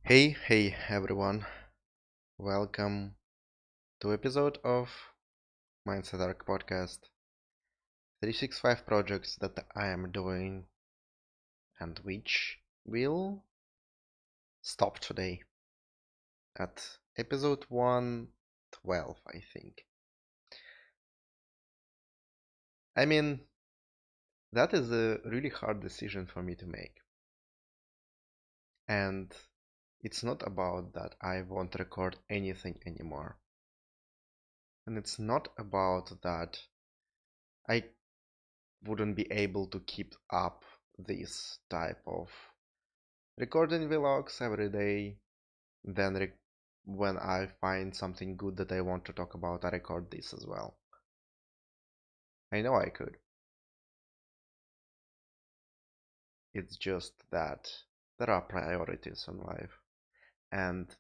Hey everyone, welcome to episode of Mindset Arc podcast 365 projects that I am doing and which will stop today at episode 112, I think. I mean, that is a really hard decision for me to make. And it's not about that I won't record anything anymore. And it's not about that I wouldn't be able to keep up this type of recording vlogs every day. Then when I find something good that I want to talk about, I record this as well. I know I could. It's just that there are priorities in life. And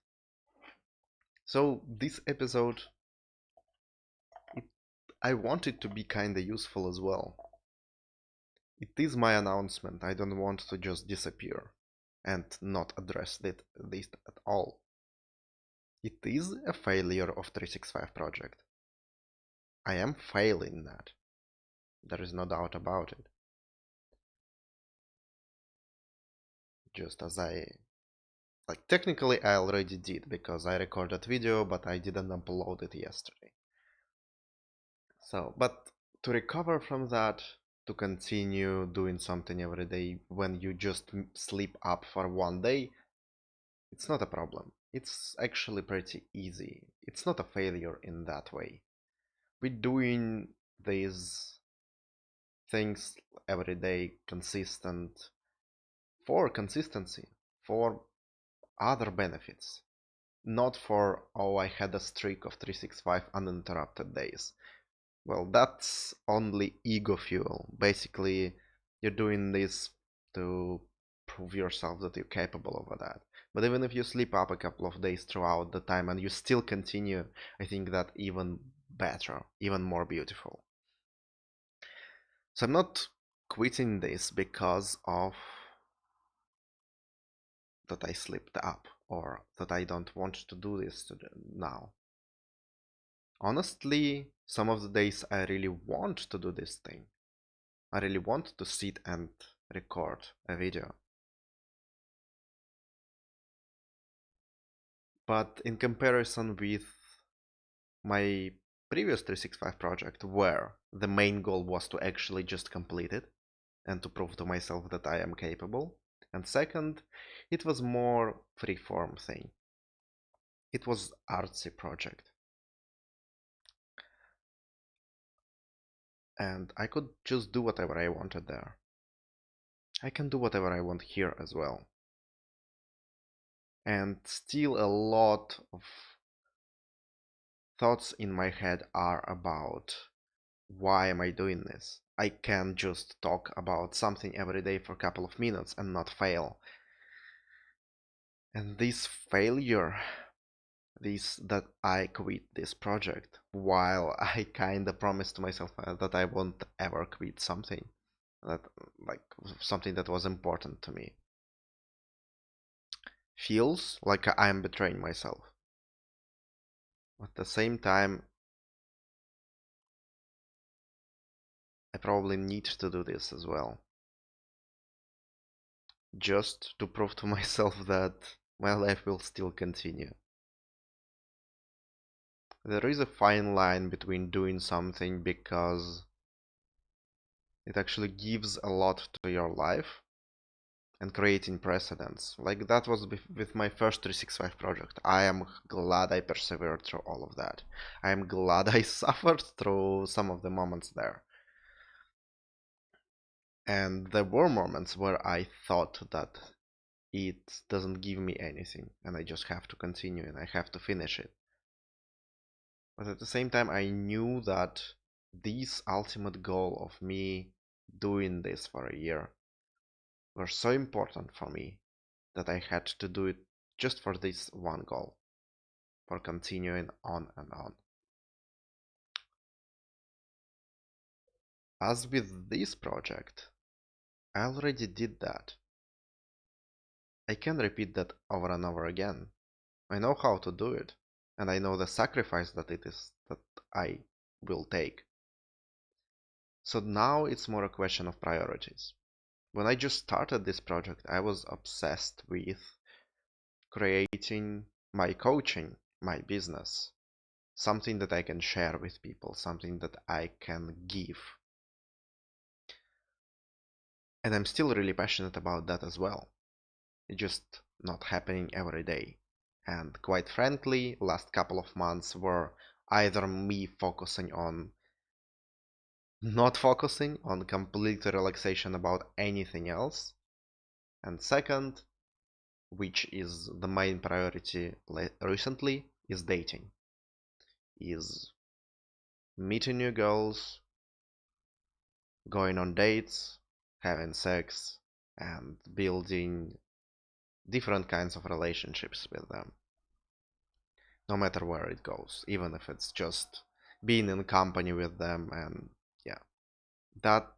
so this episode, it, I want it to be kinda useful as well. It is my announcement. I don't want to just disappear and not address this at all. It is a failure of 365 project. I am failing that. There is no doubt about it. Just as technically I already did because I recorded video, but I didn't upload it yesterday. So, but to recover from that, to continue doing something every day when you just sleep up for one day, it's not a problem. It's actually pretty easy. It's not a failure in that way. We're doing these things every day consistent for consistency, for other benefits, not for, oh, I had a streak of 365 uninterrupted days. Well, that's only ego fuel. Basically, you're doing this to prove yourself that you're capable of that. But even if you sleep up a couple of days throughout the time and you still continue, I think that even better, even more beautiful. So I'm not quitting this because of that I slipped up or that I don't want to do this now. Honestly, some of the days I really want to do this thing. I really want to sit and record a video. But in comparison with my previous 365 project, where the main goal was to actually just complete it and to prove to myself that I am capable, and second, it was more free-form thing. It was artsy project. And I could just do whatever I wanted there. I can do whatever I want here as well. And still a lot of thoughts in my head are about why am I doing this? I can just talk about something every day for a couple of minutes and not fail. And this failure, this that I quit this project, while I kinda promised to myself that I won't ever quit something that like something that was important to me, feels like I am betraying myself. At the same time, I probably need to do this as well, just to prove to myself that my life will still continue. There is a fine line between doing something because it actually gives a lot to your life and creating precedents. Like that was with my first 365 project. I am glad I persevered through all of that. I am glad I suffered through some of the moments there. And there were moments where I thought that it doesn't give me anything and I just have to continue and I have to finish it. But at the same time, I knew that this ultimate goal of me doing this for a year were so important for me that I had to do it just for this one goal, for continuing on and on. As with this project, I already did that. I can repeat that over and over again. I know how to do it, and I know the sacrifice that I will take. So now it's more a question of priorities. When I just started this project, I was obsessed with creating my coaching, my business, something that I can share with people, something that I can give. And I'm still really passionate about that as well. It's just not happening every day. And quite frankly, last couple of months were either me focusing on not focusing on complete relaxation about anything else, and second, which is the main priority recently, is dating, is meeting new girls, going on dates, having sex, and building different kinds of relationships with them, no matter where it goes, even if it's just being in company with them. And yeah, that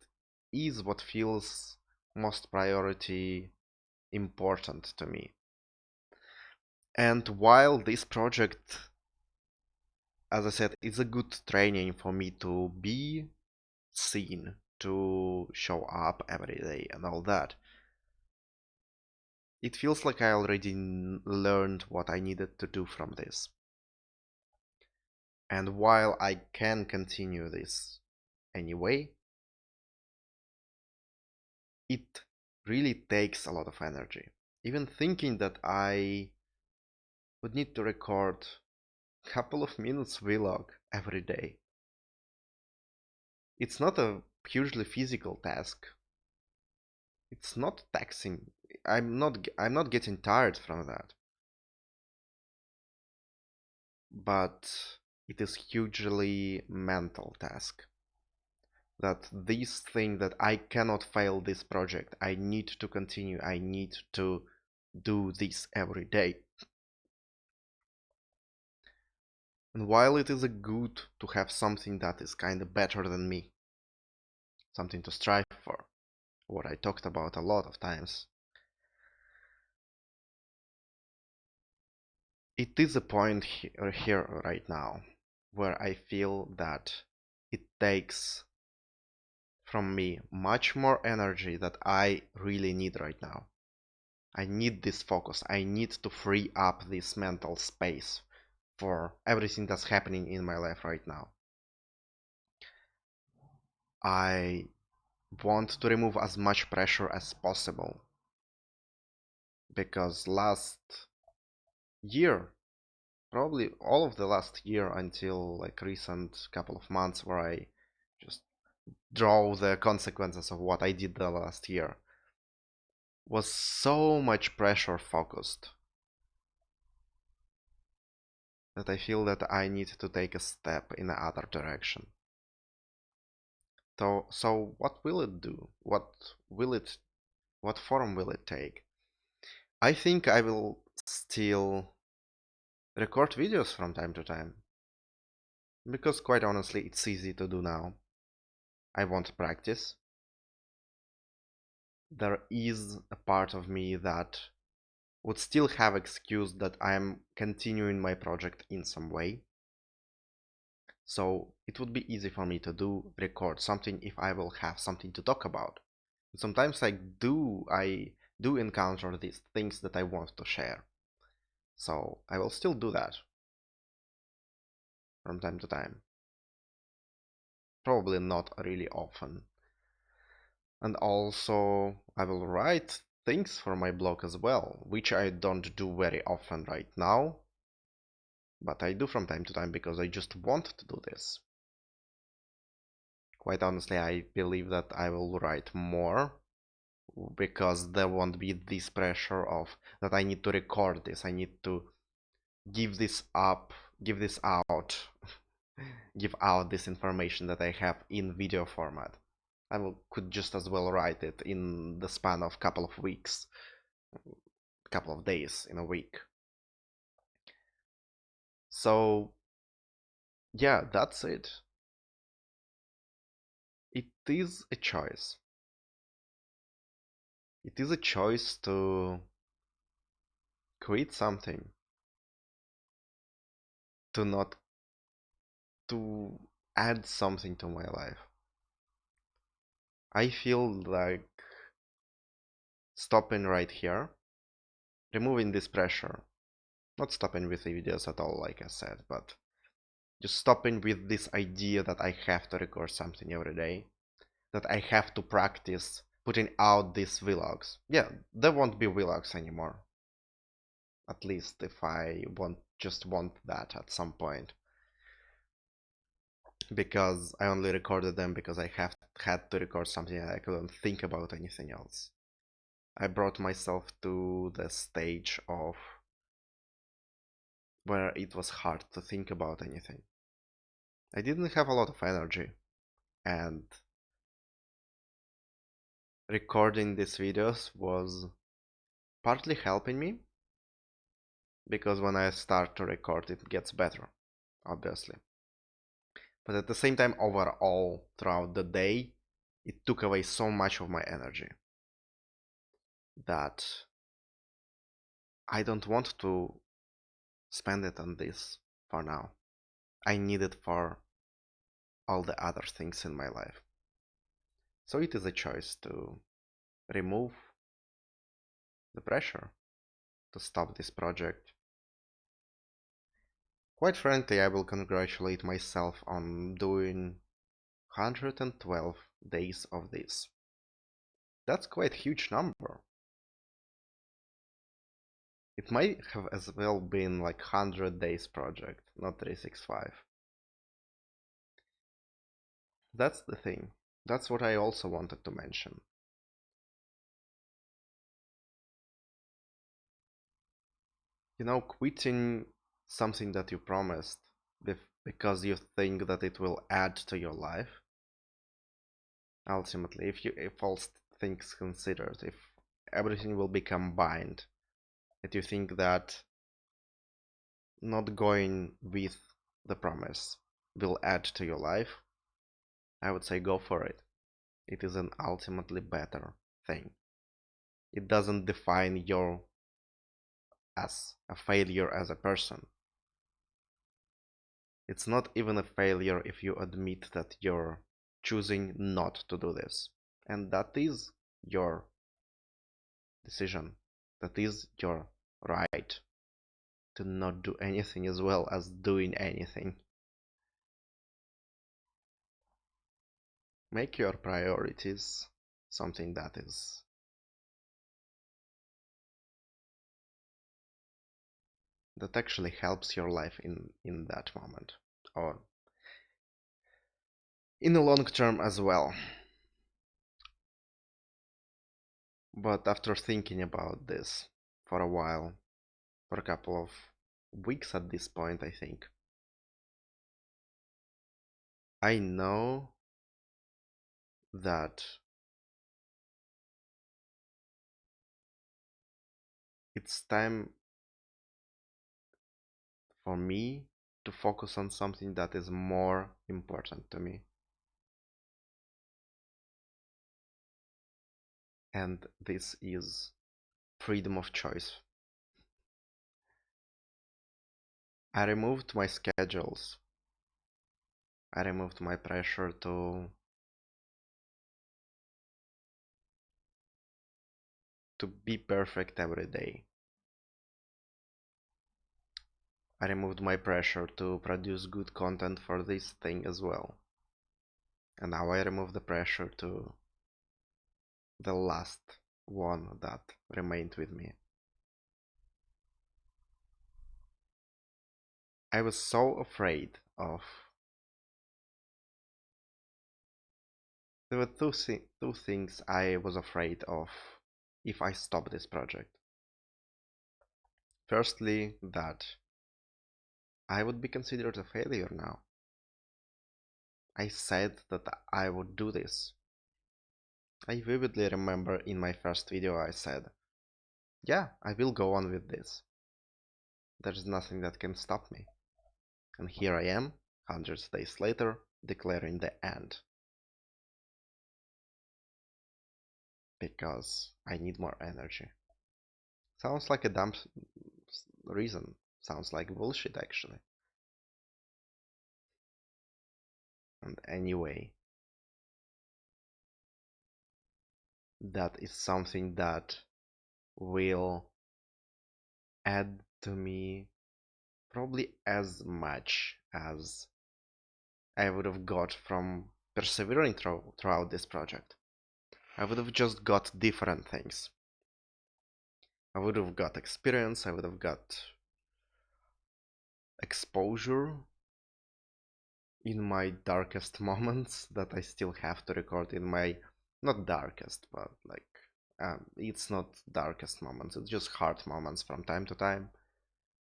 is what feels most priority important to me. And while this project, as I said, is a good training for me to be seen, to show up every day and all that, it feels like I already learned what I needed to do from this. And while I can continue this anyway, it really takes a lot of energy. Even thinking that I would need to record a couple of minutes vlog every day. It's not a hugely physical task. It's not taxing. I'm not getting tired from that. But it is hugely mental task. That this thing that I cannot fail this project. I need to continue. I need to do this every day. And while it is a good to have something that is kind of better than me, something to strive for, what I talked about a lot of times, it is a point here right now where I feel that it takes from me much more energy that I really need right now. I need this focus. I need to free up this mental space for everything that's happening in my life right now. I want to remove as much pressure as possible because last year, probably all of the last year until like recent couple of months where I just draw the consequences of what I did the last year, was so much pressure focused that I feel that I need to take a step in the other direction. So what will it do? What form will it take? I think I will still record videos from time to time. Because quite honestly, it's easy to do now. I want practice. There is a part of me that would still have excuse that I am continuing my project in some way. So it would be easy for me to record something if I will have something to talk about. Sometimes I do encounter these things that I want to share. So I will still do that from time to time. Probably not really often. And also I will write things for my blog as well, which I don't do very often right now, but I do from time to time because I just want to do this. Quite honestly, I believe that I will write more because there won't be this pressure of that I need to record this, I need to give this up, give this out, give out this information that I have in video format. Could just as well write it in the span of couple of weeks, couple of days in a week. So yeah, that's it. It is a choice. It is a choice to quit something to not to add something to my life. I feel like stopping right here, removing this pressure, not stopping with the videos at all, like I said, but just stopping with this idea that I have to record something every day, that I have to practice putting out these vlogs. Yeah, there won't be vlogs anymore. At least if I just want that at some point. Because I only recorded them because I have had to record something and I couldn't think about anything else. I brought myself to the stage of where it was hard to think about anything. I didn't have a lot of energy, and recording these videos was partly helping me because when I start to record it gets better, obviously. But at the same time, overall, throughout the day, it took away so much of my energy that I don't want to spend it on this for now. I need it for all the other things in my life. So it is a choice to remove the pressure, to stop this project. Quite frankly, I will congratulate myself on doing 112 days of this. That's quite a huge number. It might have as well been like 100 days project, not 365. That's the thing. That's what I also wanted to mention. You know, quitting something that you promised because you think that it will add to your life, ultimately, if all things considered, if everything will be combined, that you think that not going with the promise will add to your life, I would say go for it. It is an ultimately better thing. It doesn't define you as a failure as a person. It's not even a failure if you admit that you're choosing not to do this. And that is your decision. That is your right to not do anything as well as doing anything. Make your priorities something that actually helps your life in that moment, or in the long term as well. But after thinking about this for a while, for a couple of weeks at this point, I think, I know that it's time for me to focus on something that is more important to me. And this is freedom of choice. I removed my schedules. I removed my pressure to be perfect every day. I removed my pressure to produce good content for this thing as well. And now I remove the pressure to the last one that remained with me. I was so afraid of... There were two things I was afraid of if I stop this project. Firstly, that I would be considered a failure now. I said that I would do this. I vividly remember in my first video I said, yeah, I will go on with this. There's nothing that can stop me. And here I am, hundreds of days later, declaring the end. Because I need more energy. Sounds like a dumb reason. Sounds like bullshit, actually. And anyway, that is something that will add to me probably as much as I would have got from persevering throughout this project. I would have just got different things. I would have got experience, I would have got exposure in my darkest moments that I still have to record in my, not darkest, but like, it's not darkest moments, it's just hard moments from time to time,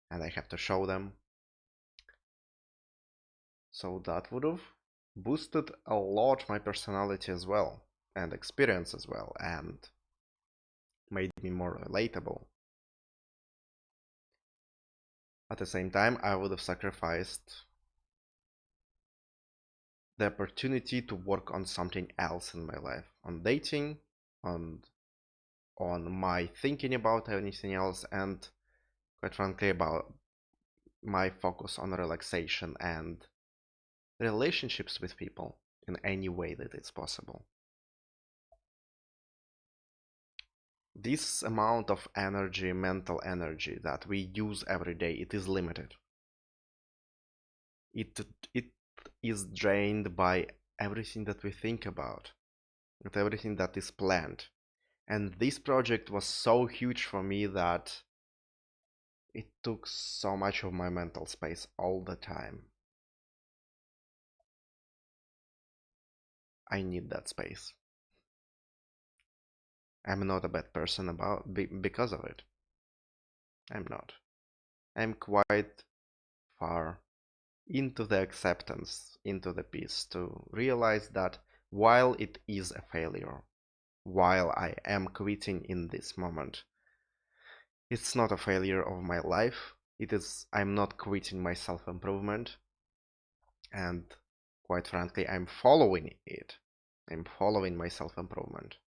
and I have to show them. So that would have boosted a lot my personality as well, and experience as well, and made me more relatable. At the same time, I would have sacrificed the opportunity to work on something else in my life, on dating, on my thinking about anything else, and quite frankly about my focus on relaxation and relationships with people in any way that it's possible. This amount of energy, mental energy that we use every day, it is limited. It is drained by everything that we think about, with everything that is planned. And this project was so huge for me that it took so much of my mental space all the time. I need that space. I'm not a bad person because of it. I'm not. I'm quite far into the acceptance, into the peace, to realize that while it is a failure, while I am quitting in this moment, it's not a failure of my life. I'm not quitting my self-improvement, and quite frankly, I'm following it. I'm following my self-improvement.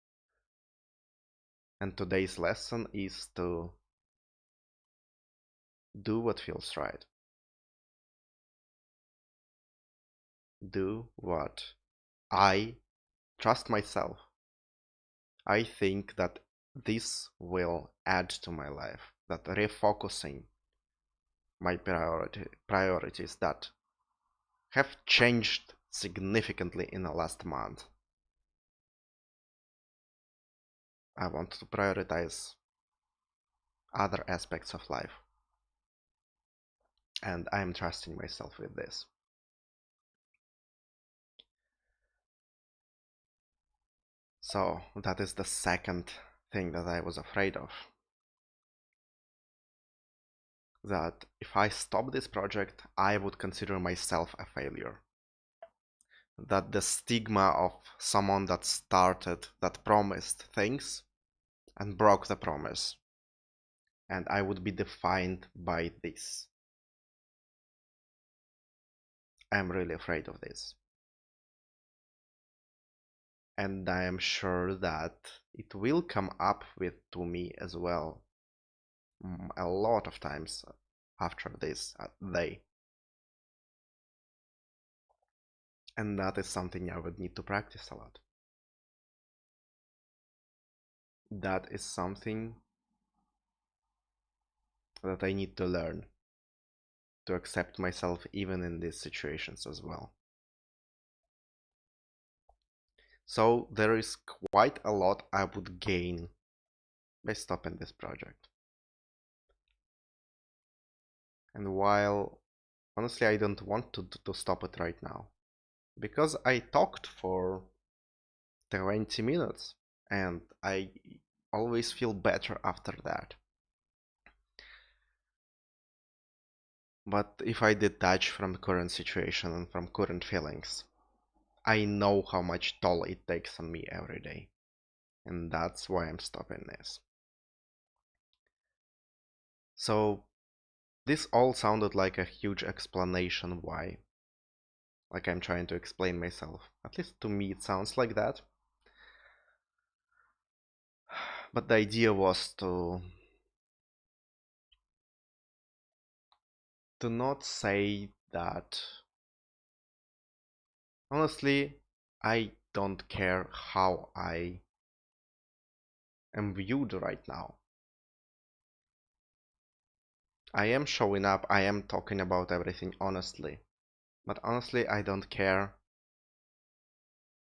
And today's lesson is to do what feels right. Do what I trust myself. I think that this will add to my life, that refocusing my priorities that have changed significantly in the last month. I want to prioritize other aspects of life, and I'm trusting myself with this. So that is the second thing that I was afraid of. That if I stop this project, I would consider myself a failure. That the stigma of someone that started, that promised things and broke the promise, and I would be defined by this. I'm really afraid of this. And I am sure that it will come up with to me as well a lot of times after this day. And that is something I would need to practice a lot. That is something that I need to learn to accept myself even in these situations as well. So there is quite a lot I would gain by stopping this project. And while honestly I don't want to stop it right now, because I talked for 20 minutes and I always feel better after that. But if I detach from the current situation and from current feelings, I know how much toll it takes on me every day. And that's why I'm stopping this. So this all sounded like a huge explanation why. Like I'm trying to explain myself. At least to me it sounds like that. But the idea was to to not say that honestly, I don't care how I am viewed right now. I am showing up, I am talking about everything honestly, but honestly, I don't care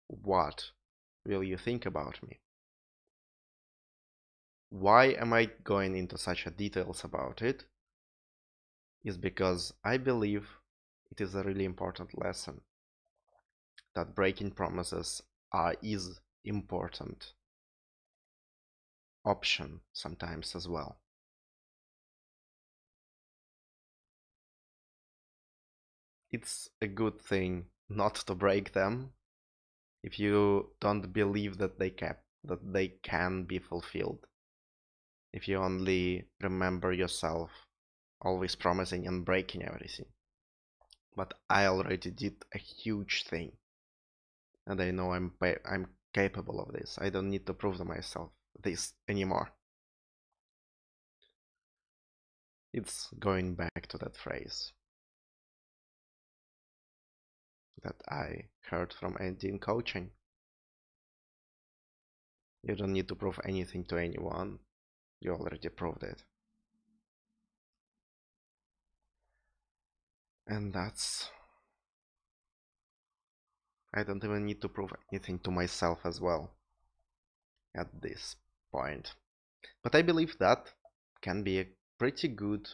what will you think about me. Why am I going into such a details about it? Is because I believe it is a really important lesson that breaking promises is important option sometimes as well. It's a good thing not to break them if you don't believe that they can be fulfilled. If you only remember yourself always promising and breaking everything. But I already did a huge thing, and I know I'm capable of this. I don't need to prove to myself this anymore. It's going back to that phrase that I heard from Andy in coaching. You don't need to prove anything to anyone. You already proved it. And I don't even need to prove anything to myself as well at this point. But I believe that can be a pretty good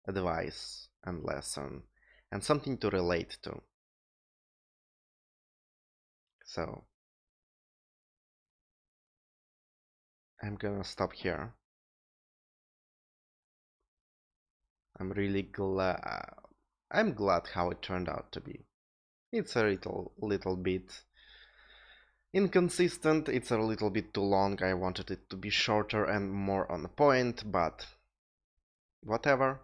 advice and lesson and something to relate to. So I'm gonna stop here. I'm really glad. I'm glad how it turned out to be. It's a little bit inconsistent. It's a little bit too long. I wanted it to be shorter and more on point, but whatever.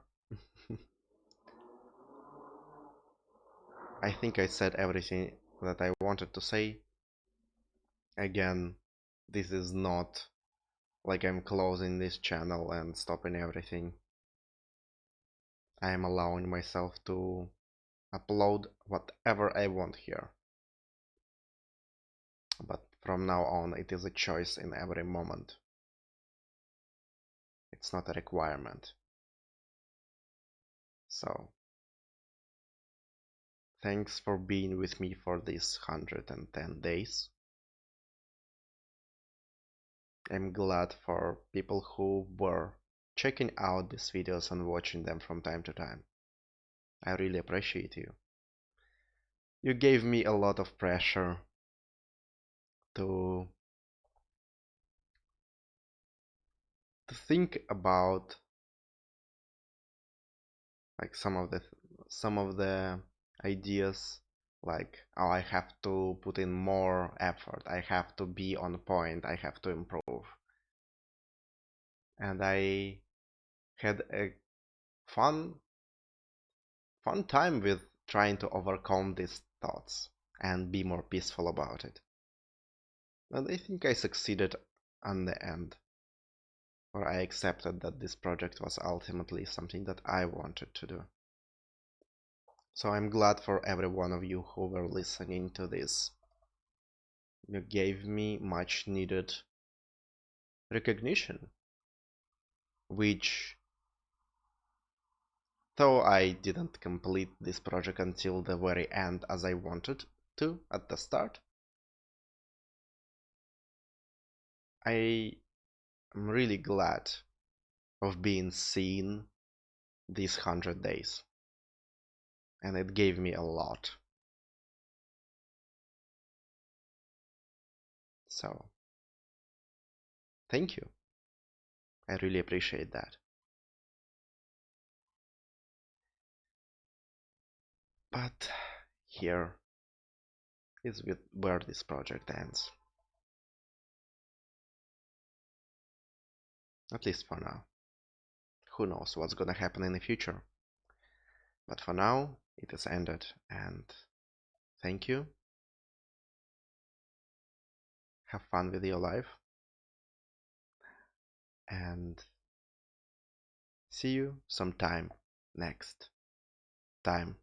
I think I said everything that I wanted to say. Again, this is not like I'm closing this channel and stopping everything. I am allowing myself to upload whatever I want here. But from now on, it is a choice in every moment. It's not a requirement. So, thanks for being with me for these 110 days. I'm glad for people who were checking out these videos and watching them from time to time. I really appreciate you. You gave me a lot of pressure to think about like some of the ideas, like, oh, I have to put in more effort, I have to be on point, I have to improve. And I had a fun time with trying to overcome these thoughts and be more peaceful about it. And I think I succeeded on the end, or I accepted that this project was ultimately something that I wanted to do. So I'm glad for every one of you who were listening to this. You gave me much needed recognition, which, though I didn't complete this project until the very end as I wanted to at the start, I am really glad of being seen these 100 days. And it gave me a lot. So, thank you. I really appreciate that. But here is where this project ends. At least for now. Who knows what's gonna happen in the future. But for now, it has ended, and thank you. Have fun with your life, and see you sometime next. time.